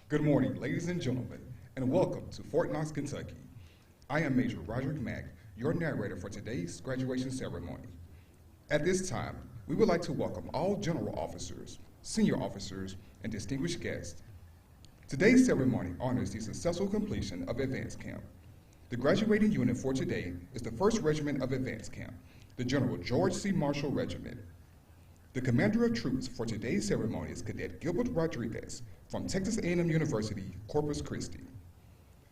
Good morning, ladies and gentlemen, and welcome to Fort Knox, Kentucky. I am Major Roderick Mack, your narrator for today's graduation ceremony. At this time, we would like to welcome all general officers, senior officers, and distinguished guests. Today's ceremony honors the successful completion of Advance Camp. The graduating unit for today is the 1st Regiment of Advance Camp, the General George C. Marshall Regiment. The commander of troops for today's ceremony is Cadet Gilbert Rodriguez from Texas A&M University, Corpus Christi.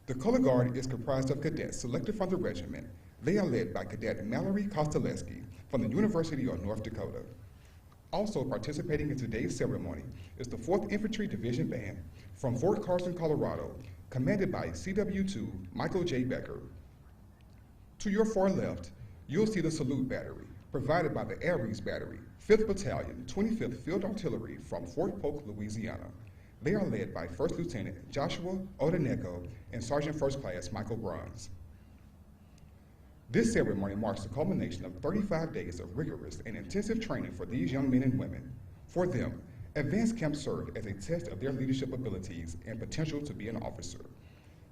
The color guard is comprised of cadets selected from the regiment. They are led by Cadet Mallory Kostaleski from the University of North Dakota. Also participating in today's ceremony is the 4th Infantry Division Band from Fort Carson, Colorado, commanded by CW2 Michael J. Becker. To your far left, you'll see the salute battery provided by the Aries Battery, 5th Battalion, 25th Field Artillery from Fort Polk, Louisiana. They are led by 1st Lieutenant Joshua Odeneko and Sergeant First Class Michael Bruns. This ceremony marks the culmination of 35 days of rigorous and intensive training for these young men and women. For them, Advance Camp served as a test of their leadership abilities and potential to be an officer.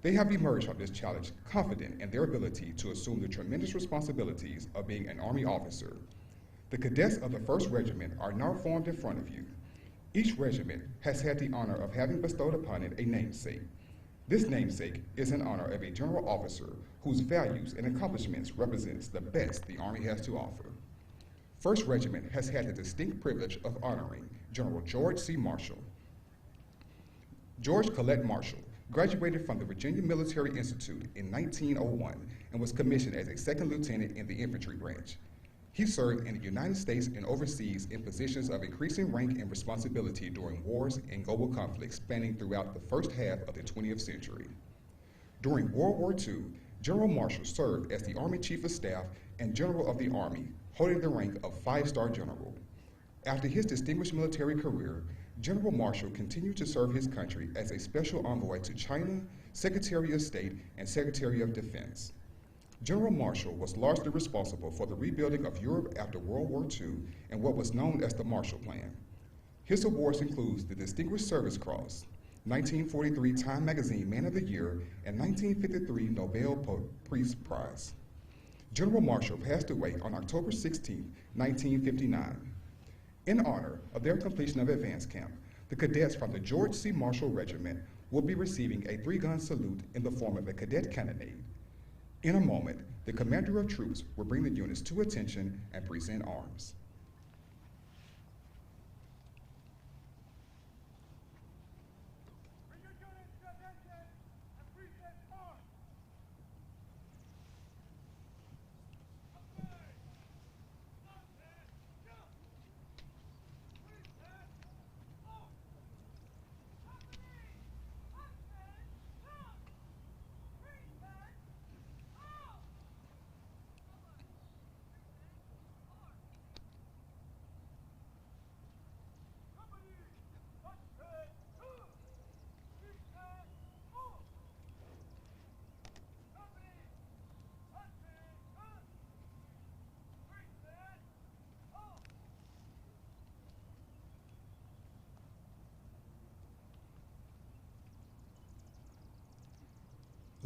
They have emerged from this challenge confident in their ability to assume the tremendous responsibilities of being an Army officer. The cadets of the 1st Regiment are now formed in front of you. Each regiment has had the honor of having bestowed upon it a namesake. This namesake is in honor of a general officer whose values and accomplishments represents the best the Army has to offer. 1st Regiment has had the distinct privilege of honoring General George C. Marshall. George Collette Marshall graduated from the Virginia Military Institute in 1901 and was commissioned as a 2nd lieutenant in the infantry branch. He served in the United States and overseas in positions of increasing rank and responsibility during wars and global conflicts spanning throughout the first half of the 20th century. During World War II, General Marshall served as the Army Chief of Staff and General of the Army, holding the rank of 5-star general. After his distinguished military career, General Marshall continued to serve his country as a special envoy to China, Secretary of State, and Secretary of Defense. General Marshall was largely responsible for the rebuilding of Europe after World War II and what was known as the Marshall Plan. His awards include the Distinguished Service Cross, 1943 Time Magazine Man of the Year, and 1953 Nobel Peace Prize. General Marshall passed away on October 16, 1959. In honor of their completion of Advance Camp, the cadets from the George C. Marshall Regiment will be receiving a 3-gun salute in the form of a cadet cannonade. In a moment, the commander of troops will bring the units to attention and present arms.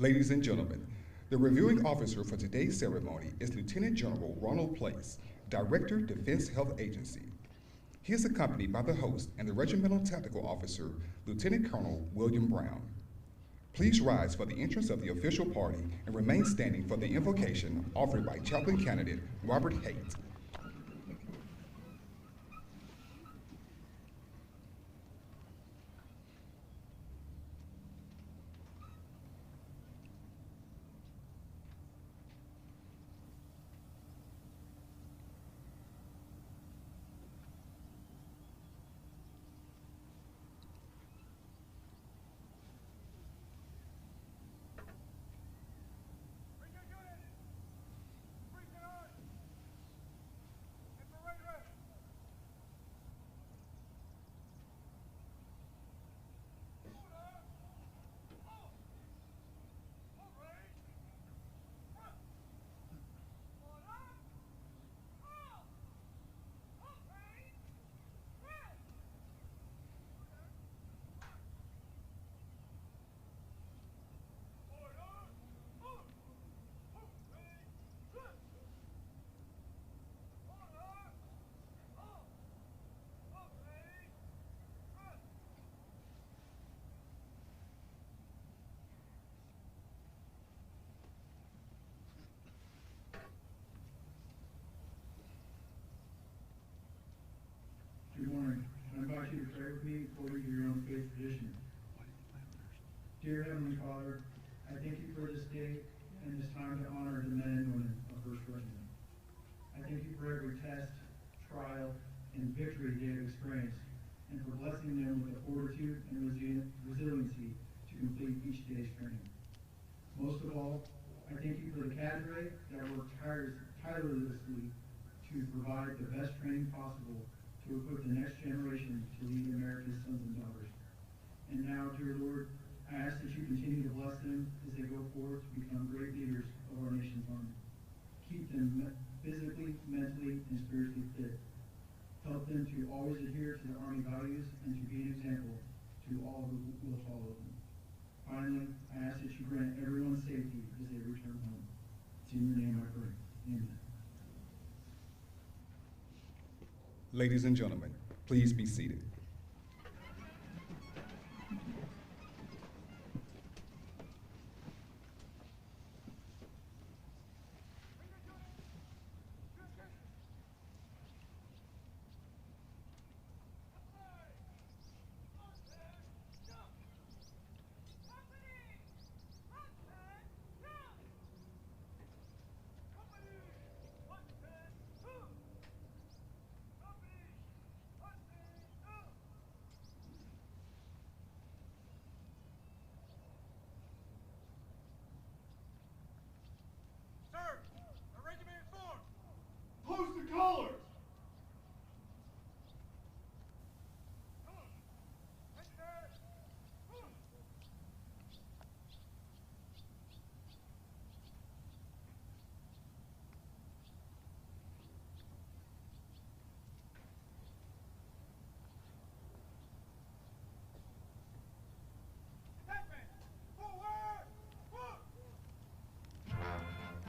Ladies and gentlemen, the reviewing officer for today's ceremony is Lieutenant General Ronald Place, Director, Defense Health Agency. He is accompanied by the host and the Regimental Tactical Officer, Lieutenant Colonel William Brown. Please rise for the entrance of the official party and remain standing for the invocation offered by Chaplain Candidate Robert Haight. me according to your own faith tradition. Dear Heavenly Father, I thank you for this day and this time to honor the men and women of First Regiment. I thank you for every test, trial, and victory they have experienced, and for blessing them with the fortitude and resiliency to complete each day's training. Most of all, I thank you for the cadre that worked tirelessly to provide the best training possible to equip the next generation to lead America's sons and daughters. And now, dear Lord, I ask that you continue to bless them as they go forward to become great leaders of our nation's army. Keep them physically, mentally, and spiritually fit. Help them to always adhere to the Army values and to be an example to all who will follow them. Finally, I ask that you grant everyone safety as they return home. It's in your name I pray. Amen. Ladies and gentlemen, please be seated.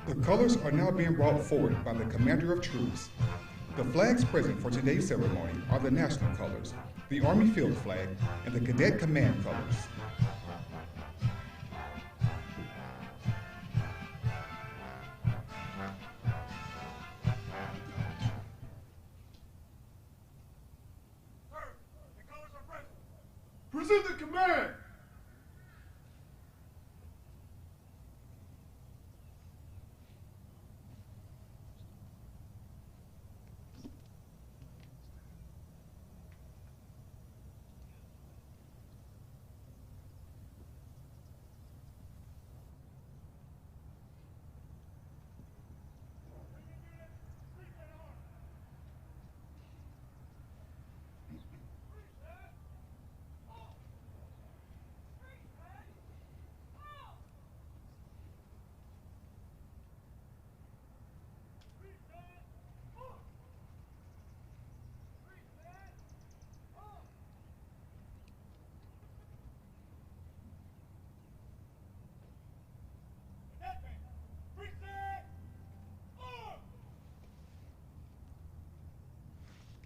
The colors are now being brought forward by the Commander of Troops. The flags present for today's ceremony are the national colors, the Army Field Flag, and the Cadet Command colors. Sir, the colors are present. Present the command!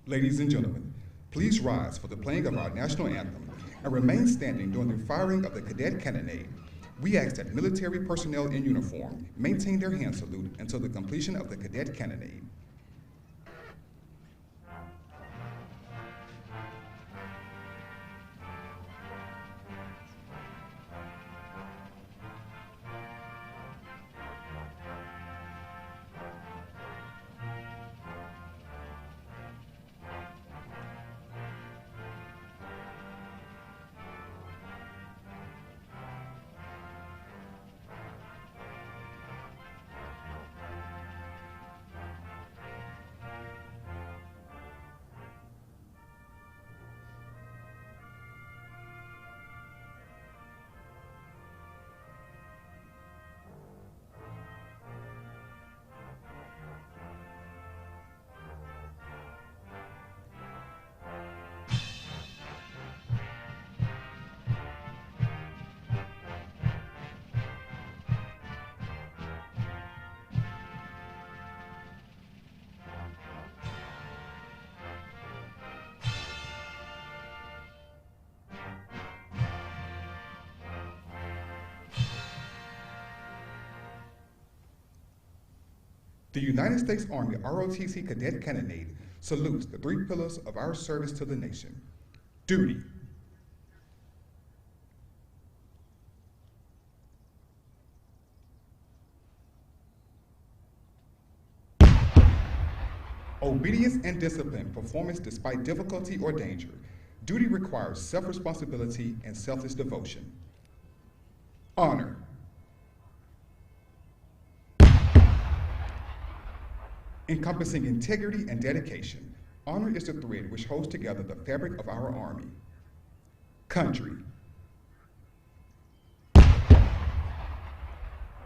Ladies and gentlemen, please rise for the playing of our national anthem and remain standing during the firing of the cadet cannonade. We ask that military personnel in uniform maintain their hand salute until the completion of the cadet cannonade. The United States Army ROTC Cadet Cannonade salutes the three pillars of our service to the nation: Duty. Obedience and discipline, performance despite difficulty or danger. Duty requires self-responsibility and selfless devotion. Honor. Encompassing integrity and dedication. Honor is the thread which holds together the fabric of our Army. Country.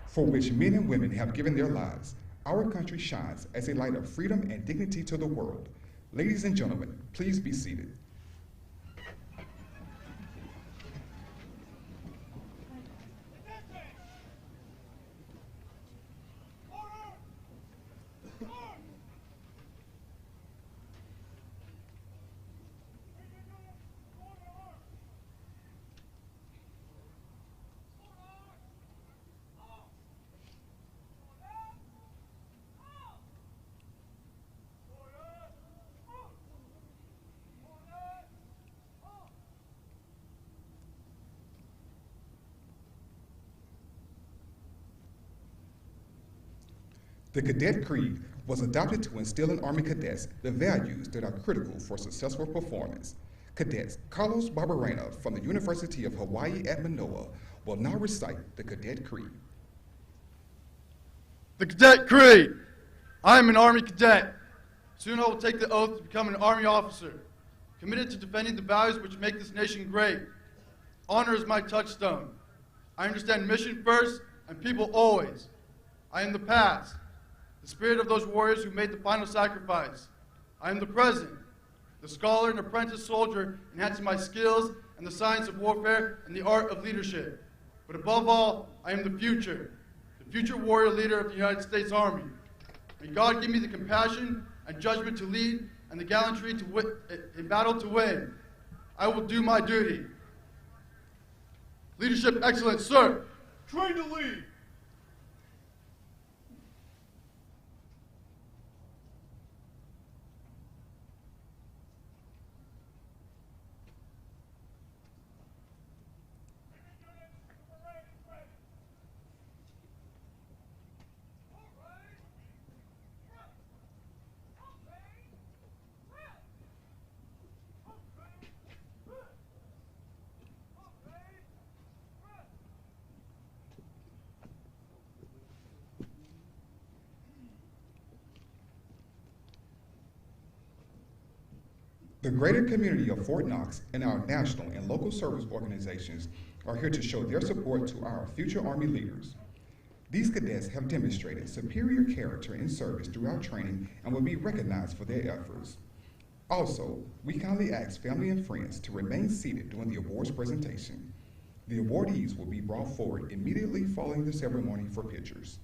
For which men and women have given their lives, our country shines as a light of freedom and dignity to the world. Ladies and gentlemen, please be seated. The Cadet Creed was adopted to instill in Army cadets the values that are critical for successful performance. Cadets Carlos Barberena from the University of Hawaii at Manoa will now recite the Cadet Creed. The Cadet Creed. I am an Army cadet. Soon I will take the oath to become an Army officer, committed to defending the values which make this nation great. Honor is my touchstone. I understand mission first and people always. I am the past, the spirit of those warriors who made the final sacrifice. I am the present, the scholar and apprentice soldier enhancing my skills in the science of warfare and the art of leadership. But above all, I am the future warrior leader of the United States Army. May God give me the compassion and judgment to lead and the gallantry in battle to win. I will do my duty. Leadership excellence, sir. Train to lead. The greater community of Fort Knox and our national and local service organizations are here to show their support to our future Army leaders. These cadets have demonstrated superior character in service throughout training and will be recognized for their efforts. Also, we kindly ask family and friends to remain seated during the awards presentation. The awardees will be brought forward immediately following the ceremony for pictures.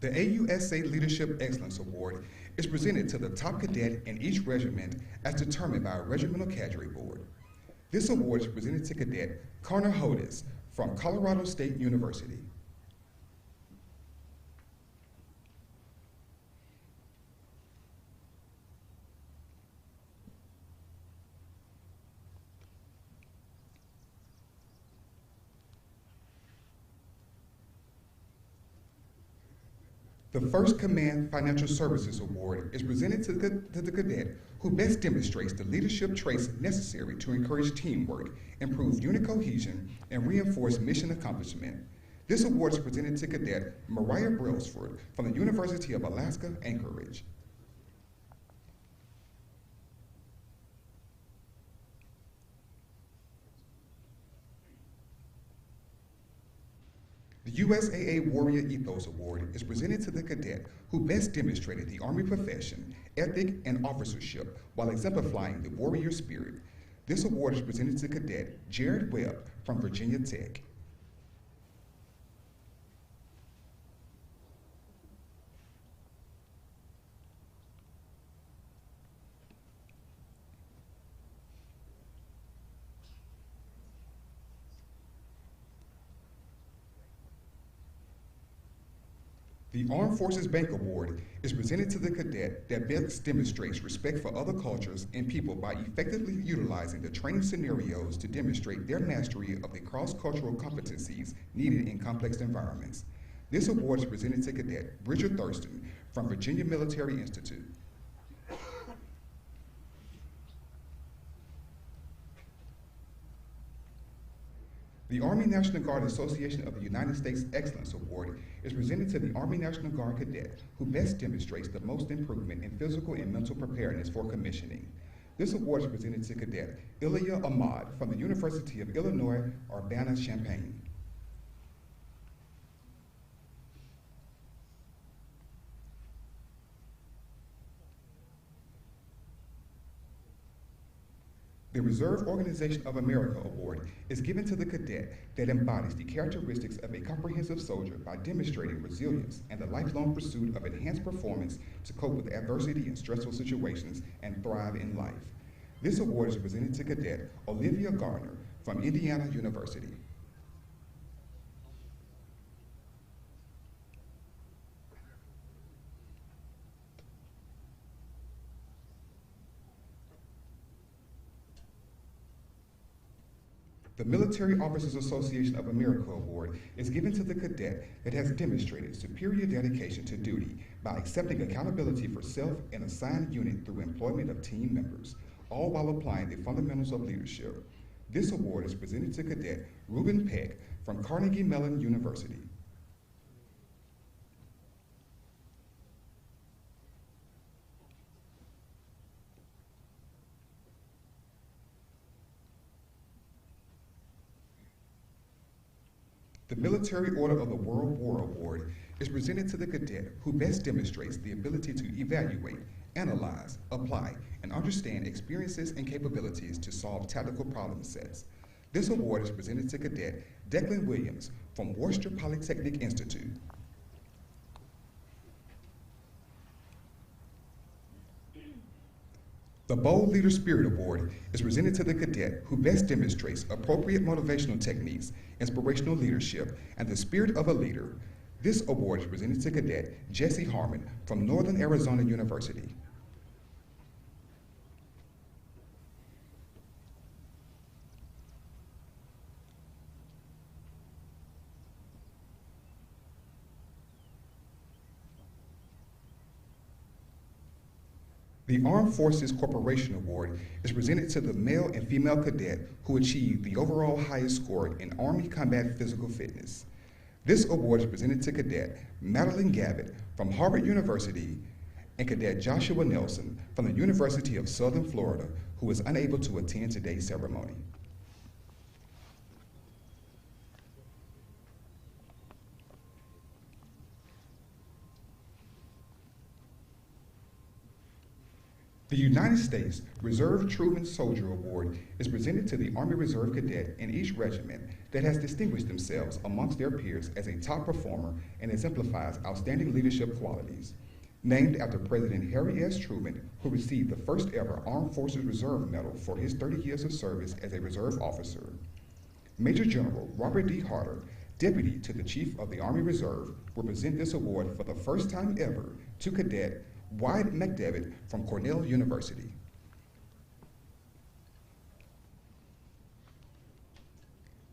The AUSA Leadership Excellence Award is presented to the top cadet in each regiment as determined by a regimental cadre board. This award is presented to Cadet Connor Hodis from Colorado State University. The First Command Financial Services Award is presented to the cadet who best demonstrates the leadership traits necessary to encourage teamwork, improve unit cohesion, and reinforce mission accomplishment. This award is presented to Cadet Mariah Brailsford from the University of Alaska, Anchorage. The USAA Warrior Ethos Award is presented to the cadet who best demonstrated the Army profession, ethic, and officership while exemplifying the warrior spirit. This award is presented to Cadet Jared Webb from Virginia Tech. The Armed Forces Bank Award is presented to the cadet that best demonstrates respect for other cultures and people by effectively utilizing the training scenarios to demonstrate their mastery of the cross-cultural competencies needed in complex environments. This award is presented to Cadet Bridger Thurston from Virginia Military Institute. The Army National Guard Association of the United States Excellence Award is presented to the Army National Guard cadet who best demonstrates the most improvement in physical and mental preparedness for commissioning. This award is presented to Cadet Ilya Ahmad from the University of Illinois, Urbana-Champaign. The Reserve Organization of America Award is given to the cadet that embodies the characteristics of a comprehensive soldier by demonstrating resilience and the lifelong pursuit of enhanced performance to cope with adversity and stressful situations and thrive in life. This award is presented to Cadet Olivia Gardner from Indiana University. The Military Officers Association of America Award is given to the cadet that has demonstrated superior dedication to duty by accepting accountability for self and assigned unit through employment of team members, all while applying the fundamentals of leadership. This award is presented to Cadet Reuben Peck from Carnegie Mellon University. The Military Order of the World War Award is presented to the cadet who best demonstrates the ability to evaluate, analyze, apply, and understand experiences and capabilities to solve tactical problem sets. This award is presented to Cadet Declan Williams from Worcester Polytechnic Institute. The Bold Leader Spirit Award is presented to the cadet who best demonstrates appropriate motivational techniques, inspirational leadership, and the spirit of a leader. This award is presented to Cadet Jesse Harmon from Northern Arizona University. The Armed Forces Corporation Award is presented to the male and female cadet who achieved the overall highest score in Army combat physical fitness. This award is presented to Cadet Madeline Gavitt from Harvard University and Cadet Joshua Nelson from the University of Southern Florida, who was unable to attend today's ceremony. The United States Reserve Truman Soldier Award is presented to the Army Reserve cadet in each regiment that has distinguished themselves amongst their peers as a top performer and exemplifies outstanding leadership qualities. Named after President Harry S. Truman, who received the first ever Armed Forces Reserve Medal for his 30 years of service as a reserve officer. Major General Robert D. Harder, Deputy to the Chief of the Army Reserve, will present this award for the first time ever to Cadet Wyatt McDevitt from Cornell University.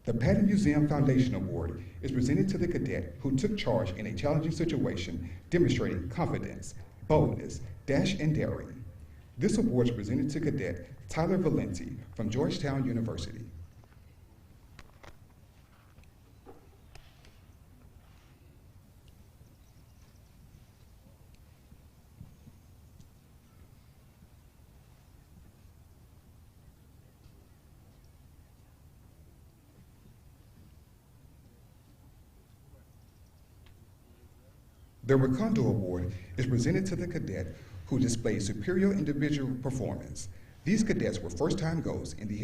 The Patton Museum Foundation Award is presented to the cadet who took charge in a challenging situation, demonstrating confidence, boldness, dash, and daring. This award is presented to Cadet Tyler Valenti from Georgetown University. The Recondo Award is presented to the cadet who displayed superior individual performance. These cadets were first-time goals in the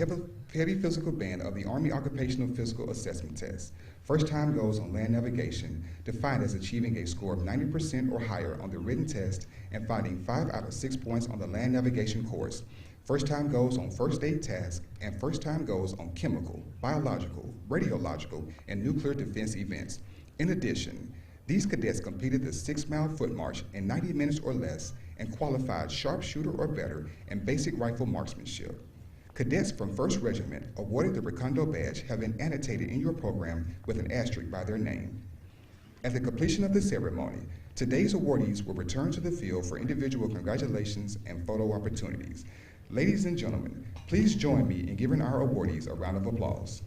heavy physical band of the Army Occupational Physical Assessment Test. First-time goals on land navigation, defined as achieving a score of 90% or higher on the written test and finding 5 out of 6 points on the land navigation course. First-time goals on first aid tasks, and first-time goals on chemical, biological, radiological, and nuclear defense events. In addition, these cadets completed the 6-mile foot march in 90 minutes or less and qualified sharpshooter or better in basic rifle marksmanship. Cadets from 1st Regiment awarded the Recondo Badge have been annotated in your program with an asterisk by their name. At the completion of the ceremony, today's awardees will return to the field for individual congratulations and photo opportunities. Ladies and gentlemen, please join me in giving our awardees a round of applause.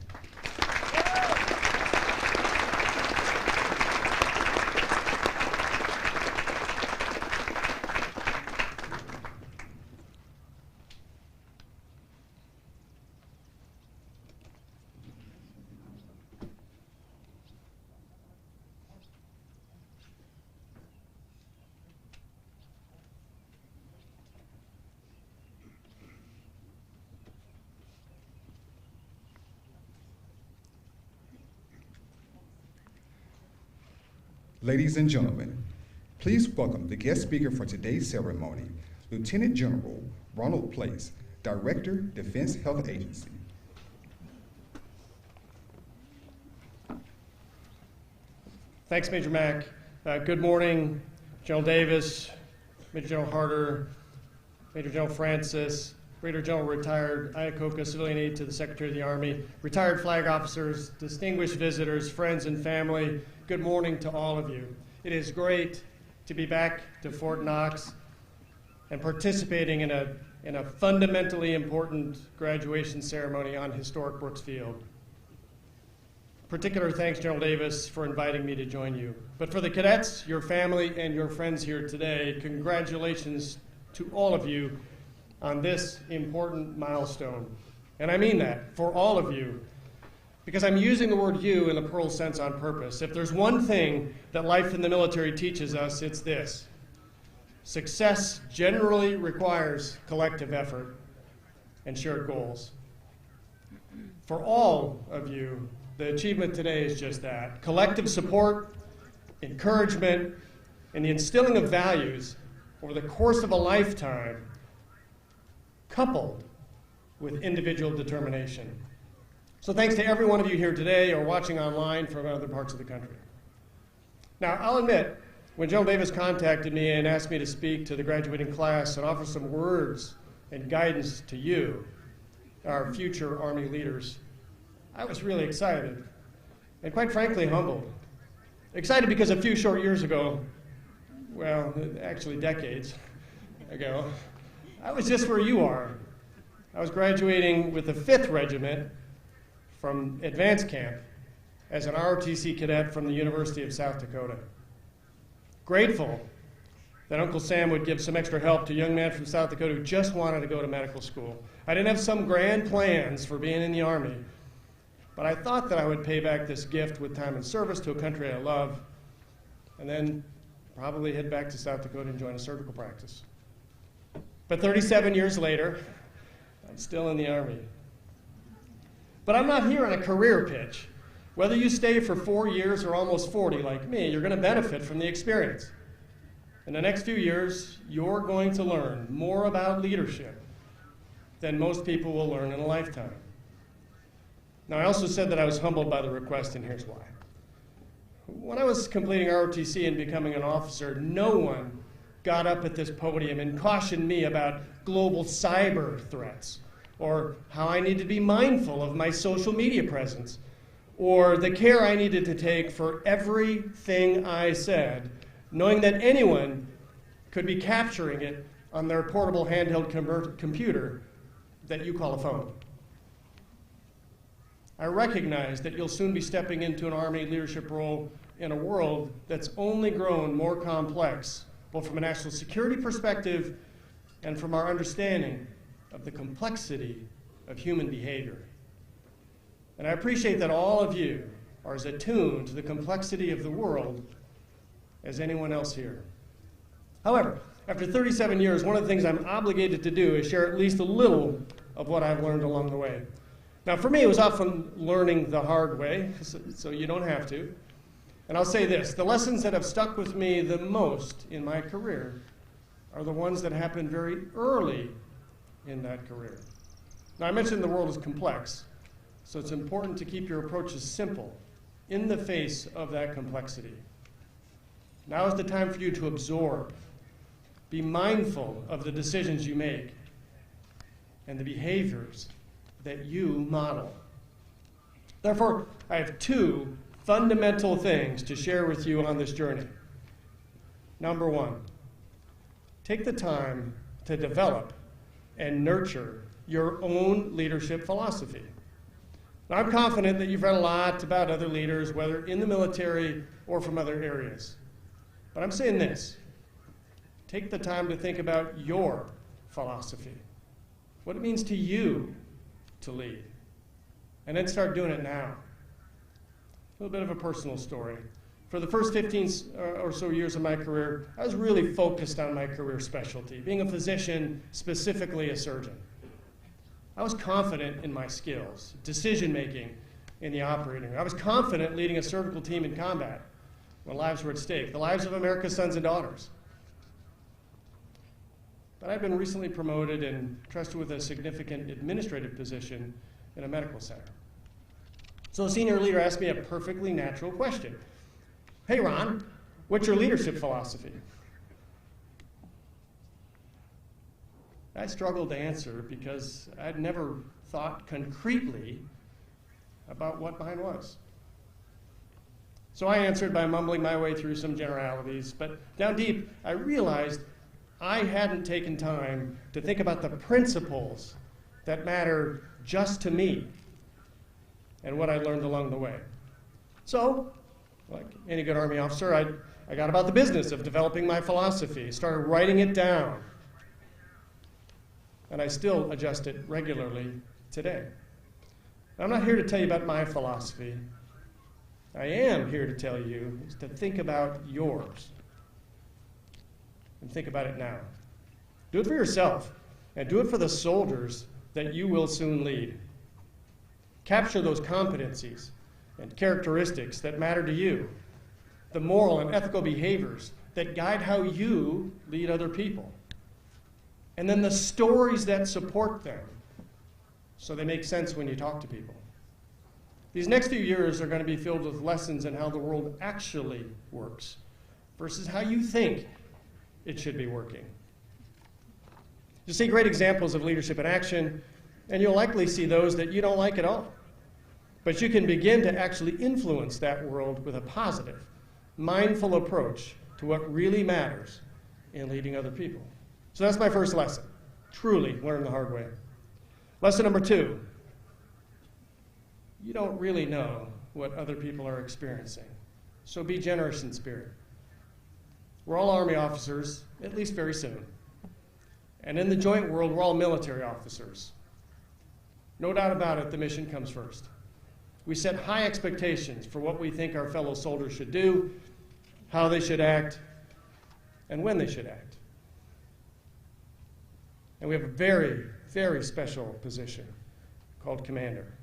Ladies and gentlemen, please welcome the guest speaker for today's ceremony, Lieutenant General Ronald Place, Director, Defense Health Agency. Thanks, Major Mack. Good morning, General Davis, Major General Harder, Major General Francis, Brigadier General Retired Iacocca, Civilian Aide to the Secretary of the Army, retired flag officers, distinguished visitors, friends and family, good morning to all of you. It is great to be back to Fort Knox and participating in a fundamentally important graduation ceremony on historic Brooks Field. Particular thanks, General Davis, for inviting me to join you. But for the cadets, your family, and your friends here today, congratulations to all of you on this important milestone. And I mean that, for all of you, because I'm using the word you in the plural sense on purpose. If there's one thing that life in the military teaches us, it's this. Success generally requires collective effort and shared goals. For all of you, the achievement today is just that. Collective support, encouragement, and the instilling of values over the course of a lifetime, coupled with individual determination. So thanks to every one of you here today or watching online from other parts of the country. Now, I'll admit, when General Davis contacted me and asked me to speak to the graduating class and offer some words and guidance to you, our future Army leaders, I was really excited and quite frankly humbled. Excited because a few short years ago, well, actually decades ago, I was just where you are. I was graduating with the 5th Regiment from advanced camp as an ROTC cadet from the University of South Dakota. Grateful that Uncle Sam would give some extra help to a young man from South Dakota who just wanted to go to medical school. I didn't have some grand plans for being in the Army, but I thought that I would pay back this gift with time and service to a country I love, and then probably head back to South Dakota and join a surgical practice. But 37 years later, I'm still in the Army. But I'm not here on a career pitch. Whether you stay for 4 years or almost 40 like me, you're going to benefit from the experience. In the next few years, you're going to learn more about leadership than most people will learn in a lifetime. Now, I also said that I was humbled by the request, and here's why. When I was completing ROTC and becoming an officer, no one got up at this podium and cautioned me about global cyber threats, or how I need to be mindful of my social media presence, or the care I needed to take for everything I said, knowing that anyone could be capturing it on their portable handheld computer that you call a phone. I recognize that you'll soon be stepping into an Army leadership role in a world that's only grown more complex, both from a national security perspective and from our understanding of the complexity of human behavior. And I appreciate that all of you are as attuned to the complexity of the world as anyone else here. However, after 37 years, one of the things I'm obligated to do is share at least a little of what I've learned along the way. Now, for me, it was often learning the hard way, so you don't have to. And I'll say this, the lessons that have stuck with me the most in my career are the ones that happened very early in that career. Now, I mentioned the world is complex, so it's important to keep your approaches simple in the face of that complexity. Now is the time for you to absorb, be mindful of the decisions you make and the behaviors that you model. Therefore, I have two fundamental things to share with you on this journey. Number one, take the time to develop and nurture your own leadership philosophy. Now, I'm confident that you've read a lot about other leaders, whether in the military or from other areas. But I'm saying this, take the time to think about your philosophy, what it means to you to lead, and then start doing it now. A little bit of a personal story. For the first 15 or so years of my career, I was really focused on my career specialty, being a physician, specifically a surgeon. I was confident in my skills, decision-making in the operating room. I was confident leading a surgical team in combat when lives were at stake, the lives of America's sons and daughters. But I've been recently promoted and trusted with a significant administrative position in a medical center. So a senior leader asked me a perfectly natural question. Hey, Ron, what's your leadership philosophy? I struggled to answer because I'd never thought concretely about what mine was. So I answered by mumbling my way through some generalities, but down deep, I realized I hadn't taken time to think about the principles that matter just to me and what I learned along the way. So, like any good Army officer, I got about the business of developing my philosophy, started writing it down, and I still adjust it regularly today. I'm not here to tell you about my philosophy. I am here to tell you is to think about yours. And think about it now. Do it for yourself, and do it for the soldiers that you will soon lead. Capture those competencies and characteristics that matter to you, the moral and ethical behaviors that guide how you lead other people, and then the stories that support them so they make sense when you talk to people. These next few years are going to be filled with lessons in how the world actually works versus how you think it should be working. You'll see great examples of leadership in action, and you'll likely see those that you don't like at all. But you can begin to actually influence that world with a positive, mindful approach to what really matters in leading other people. So that's my first lesson. Truly learn the hard way. Lesson number two, you don't really know what other people are experiencing. So be generous in spirit. We're all Army officers, at least very soon. And in the joint world, we're all military officers. No doubt about it, the mission comes first. We set high expectations for what we think our fellow soldiers should do, how they should act, and when they should act. And we have a very, very special position called commander.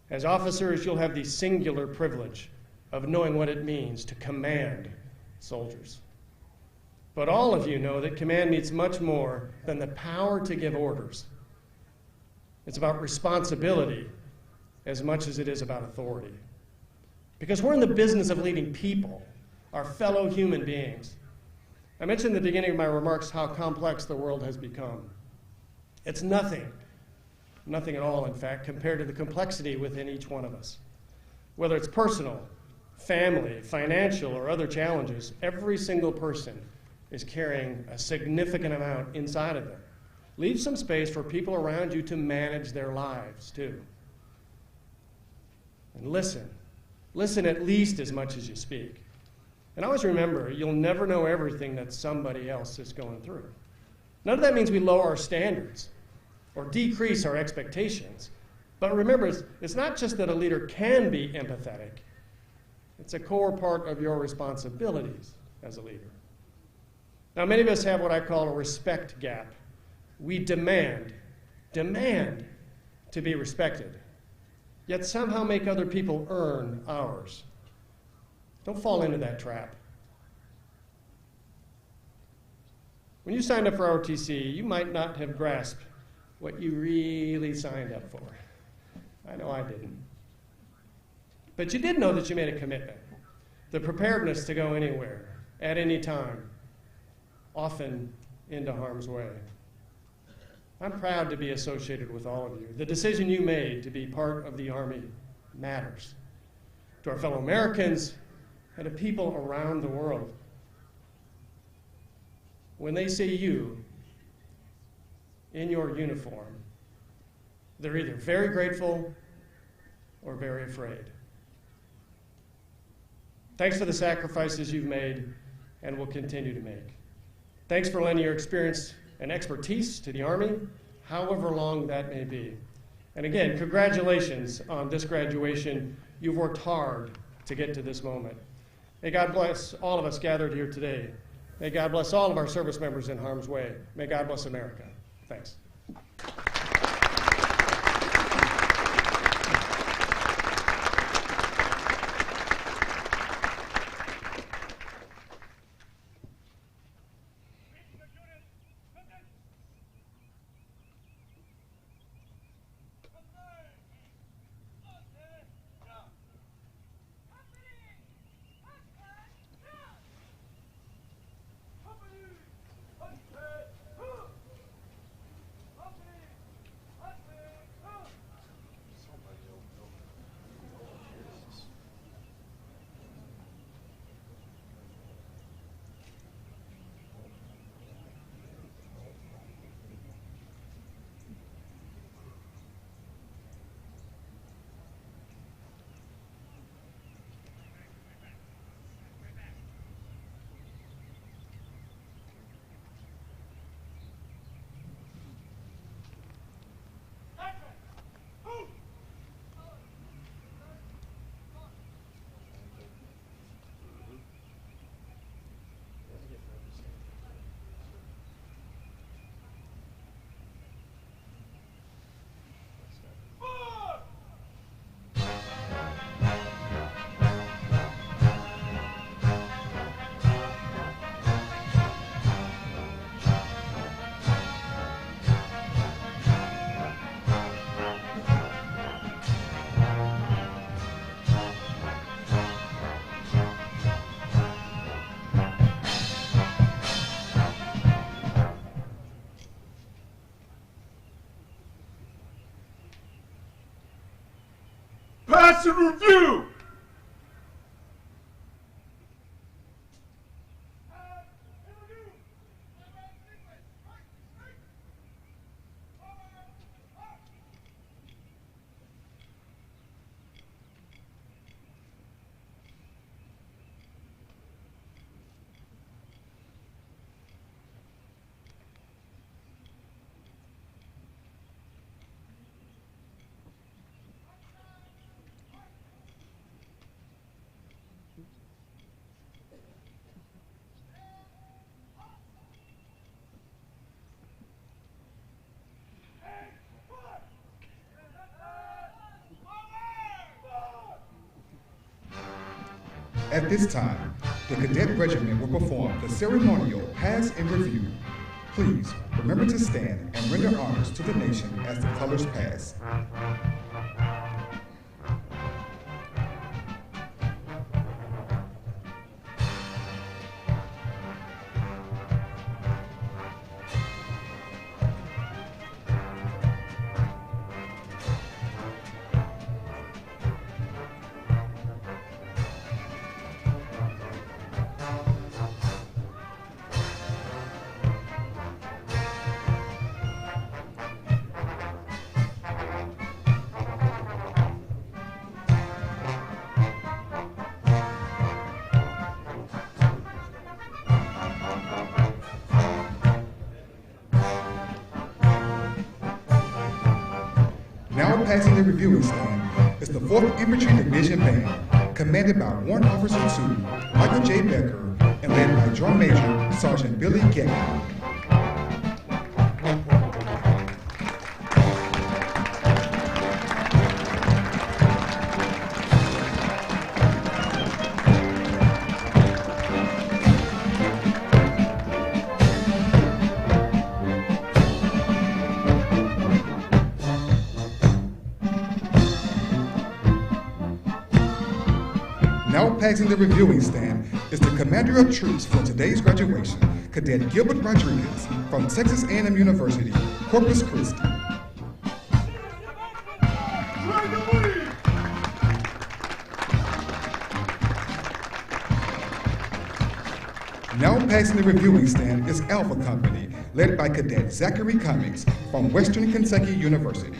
As officers, you'll have the singular privilege of knowing what it means to command soldiers. But all of you know that command means much more than the power to give orders. It's about responsibility as much as it is about authority. Because we're in the business of leading people, our fellow human beings. I mentioned in the beginning of my remarks how complex the world has become. It's nothing at all, in fact, compared to the complexity within each one of us. Whether it's personal, family, financial, or other challenges, every single person is carrying a significant amount inside of them. Leave some space for people around you to manage their lives, too. And listen. Listen at least as much as you speak. And always remember, you'll never know everything that somebody else is going through. None of that means we lower our standards or decrease our expectations. But remember, it's not just that a leader can be empathetic. It's a core part of your responsibilities as a leader. Now, many of us have what I call a respect gap. We demand to be respected, yet somehow make other people earn ours. Don't fall into that trap. When you signed up for ROTC, you might not have grasped what you really signed up for. I know I didn't. But you did know that you made a commitment, the preparedness to go anywhere, at any time, often into harm's way. I'm proud to be associated with all of you. The decision you made to be part of the Army matters. To our fellow Americans and to people around the world, when they see you in your uniform, they're either very grateful or very afraid. Thanks for the sacrifices you've made and will continue to make. Thanks for lending your experience and expertise to the Army, however long that may be. And again, congratulations on this graduation. You've worked hard to get to this moment. May God bless all of us gathered here today. May God bless all of our service members in harm's way. May God bless America. Thanks. Pass and review! At this time, the Cadet Regiment will perform the ceremonial pass and review. Please remember to stand and render honors to the nation as the colors pass. Now passing the reviewing stand is the 4th Infantry Division Band, commanded by Warrant Officer 2, Michael J. Becker, and led by Drum Major Sergeant Billy Getty. Now passing the reviewing stand is the Commander of Troops for today's graduation, Cadet Gilbert Rodriguez from Texas A&M University, Corpus Christi. Now passing the reviewing stand is Alpha Company, led by Cadet Zachary Cummings from Western Kentucky University.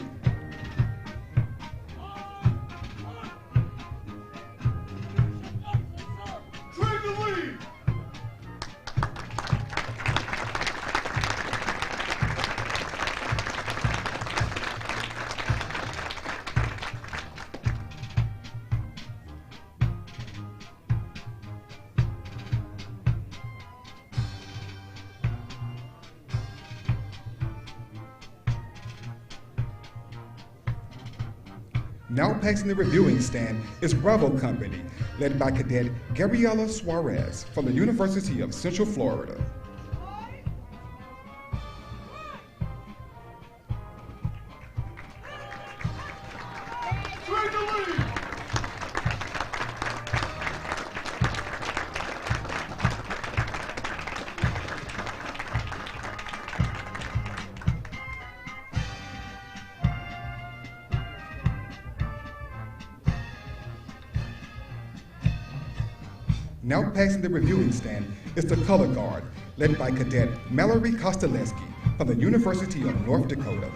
Now passing the reviewing stand is Bravo Company, led by Cadet Gabriela Suarez from the University of Central Florida. Now passing the reviewing stand is the Color Guard, led by Cadet Mallory Kostaleski from the University of North Dakota.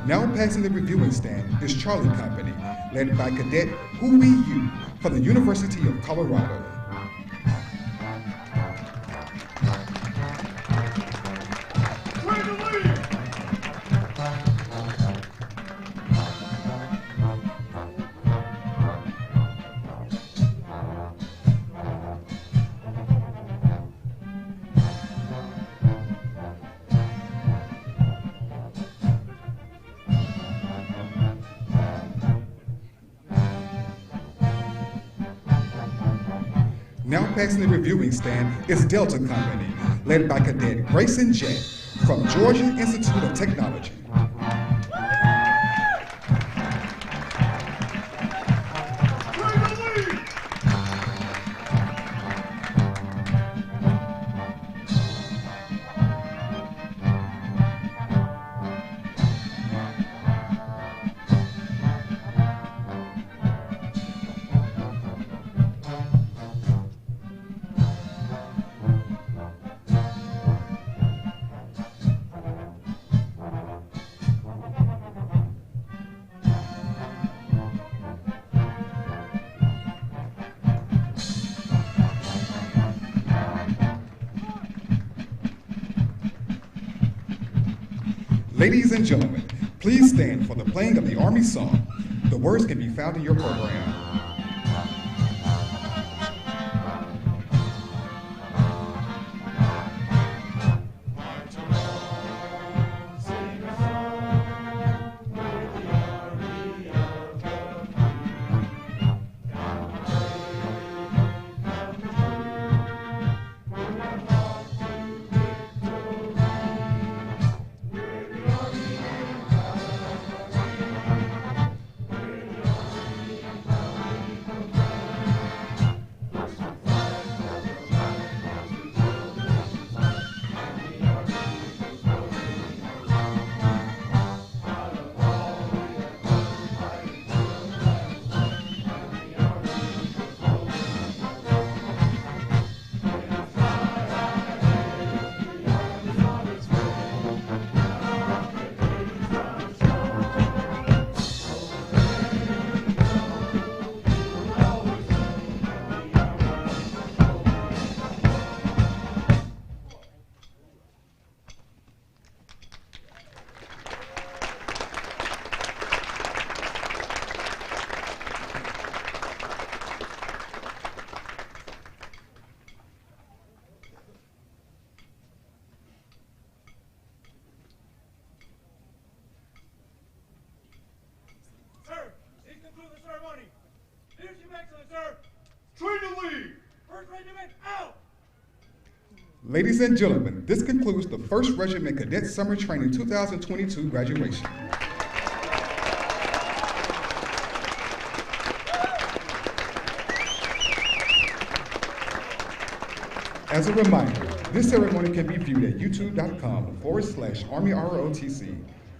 Now passing the reviewing stand is Charlie Company, led by Cadet Hui Yu from the University of Colorado. Now passing the reviewing stand is Delta Company, led by Cadet Grayson J. from Georgia Institute of Technology. Ladies and gentlemen, please stand for the playing of the Army song. The words can be found in your program. Ladies and gentlemen, this concludes the 1st Regiment Cadet Summer Training 2022 graduation. As a reminder, this ceremony can be viewed at youtube.com/ArmyROTC.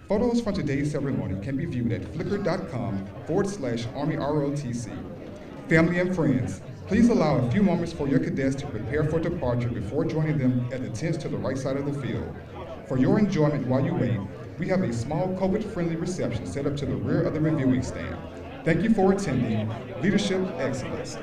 Photos from today's ceremony can be viewed at flickr.com/ArmyROTC. Family and friends, please allow a few moments for your cadets to prepare for departure before joining them at the tents to the right side of the field. For your enjoyment while you wait, we have a small COVID-friendly reception set up to the rear of the reviewing stand. Thank you for attending. Leadership Excellence.